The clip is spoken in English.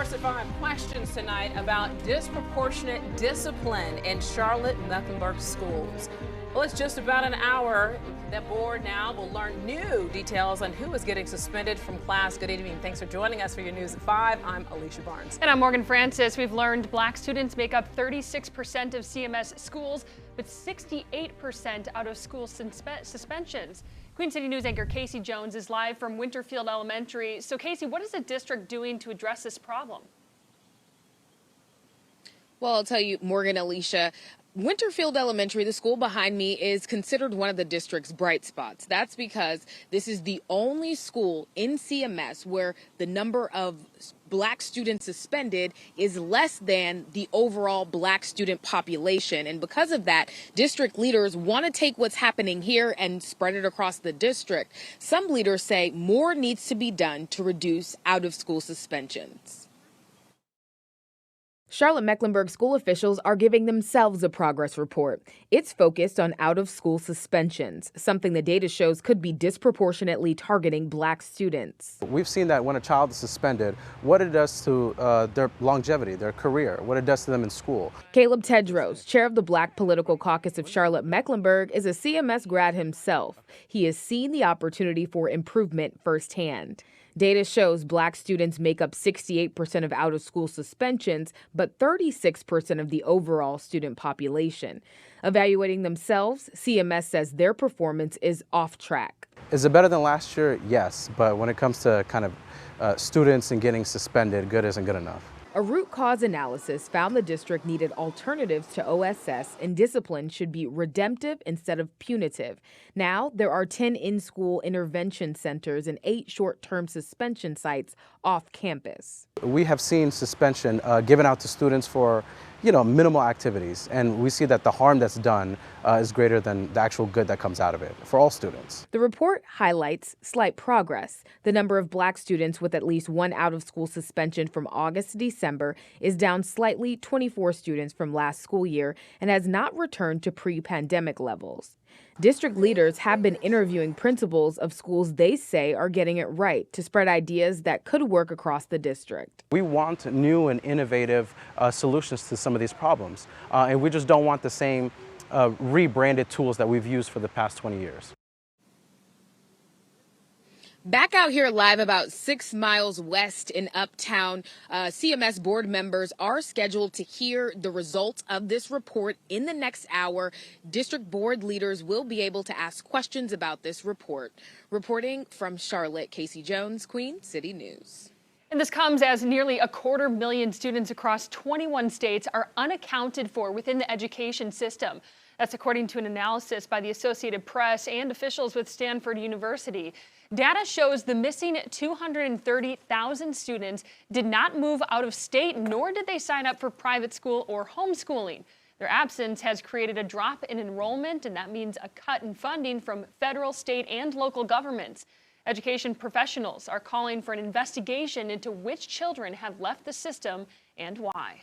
first of 5 questions tonight about disproportionate discipline in Charlotte-Mecklenburg Schools. Well, it's just about an hour. That board now will learn new details on who is getting suspended from class. Good evening. Thanks for joining us for your News at 5. I'm Alicia Barnes. And I'm Morgan Francis. We've learned black students make up 36% of CMS schools, but 68% out of school suspensions. Queen City News anchor Casey Jones is live from Winterfield Elementary. So Casey, what is the district doing to address this problem? Well, I'll tell you, Morgan, Alicia, Winterfield Elementary, the school behind me, is considered one of the district's bright spots. That's because this is the only school in CMS where the number of black students suspended is less than the overall black student population. And because of that, district leaders want to take what's happening here and spread it across the district. Some leaders say more needs to be done to reduce out-of-school suspensions. Charlotte-Mecklenburg school officials are giving themselves a progress report. It's focused on out-of-school suspensions, something the data shows could be disproportionately targeting black students. We've seen that when a child is suspended, what it does to their longevity, their career, what it does to them in school. Caleb Tedros, chair of the Black Political Caucus of Charlotte-Mecklenburg, is a CMS grad himself. He has seen the opportunity for improvement firsthand. Data shows black students make up 68% of out-of-school suspensions, but 36% of the overall student population. Evaluating themselves, CMS says their performance is off track. Is it better than last year? Yes, but when it comes to kind of students and getting suspended, good isn't good enough. A root cause analysis found the district needed alternatives to OSS, and discipline should be redemptive instead of punitive. Now, there are 10 in-school intervention centers and 8 short-term suspension sites off campus. We have seen suspension given out to students for, minimal activities, and we see that the harm that's done is greater than the actual good that comes out of it for all students. The report highlights slight progress. The number of black students with at least one out-of-school suspension from August to December is down slightly, 24 students from last school year, and has not returned to pre-pandemic levels. District leaders have been interviewing principals of schools they say are getting it right to spread ideas that could work across the district. We want new and innovative solutions to some of these problems, and we just don't want the same rebranded tools that we've used for the past 20 years. Back out here live about 6 miles west in Uptown, CMS board members are scheduled to hear the results of this report in the next hour. District board leaders will be able to ask questions about this report. Reporting from Charlotte, Casey Jones, Queen City News. And this comes as nearly 250,000 students across 21 states are unaccounted for within the education system. That's according to an analysis by the Associated Press and officials with Stanford University. Data shows the missing 230,000 students did not move out of state, nor did they sign up for private school or homeschooling. Their absence has created a drop in enrollment, and that means a cut in funding from federal, state, and local governments. Education professionals are calling for an investigation into which children have left the system and why.